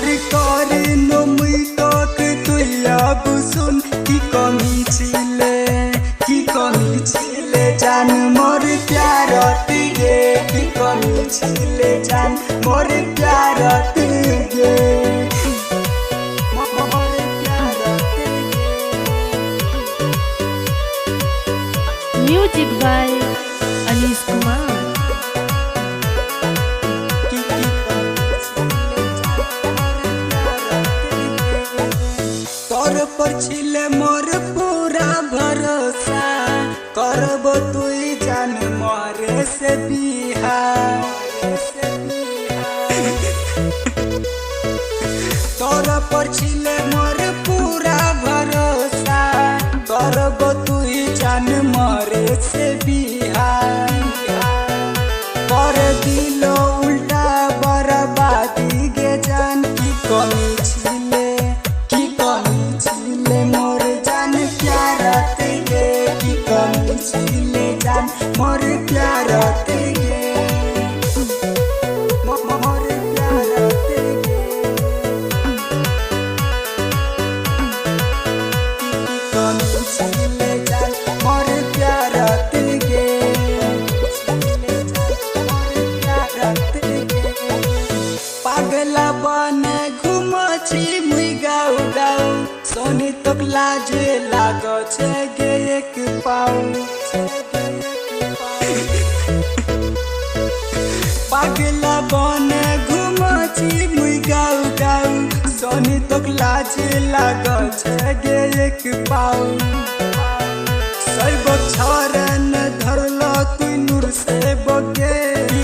प्यार करे नो मुई तक तुई अब सुन की कमी छिले जान मोर प्यार तिगे की कमी छिले जान मोर प्यार तिगे म्यूजिक बाय अनीश कुमार। तोर पर छिले मोर पूरा भरोसा करब तुई जान मोरे से बिहार तोर पर छिले मोर पूरा भरोसा करब तुई जान मोरे से बिहार कर दिलो उल्टा बर्बादी गे जान की कमी छिले मोर जान प्यार तेगे की कमी छिले जान मोर प्यार तेगे मोर प्यार तेगे कमी छिले जान मोर प्यार तेगे पागला बने घुमछी मुई गाँव गाँव सोनी तक लाजे लागो छे गे एक पाऊ पागला बने घुमछी मुई गाँव गाँव सोनी तक लाजे लागो छे गे एक पाऊ सब छोरन धरलो तू नूर से बगे की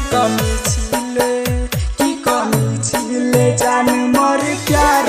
कमी छिले जान मोर प्यार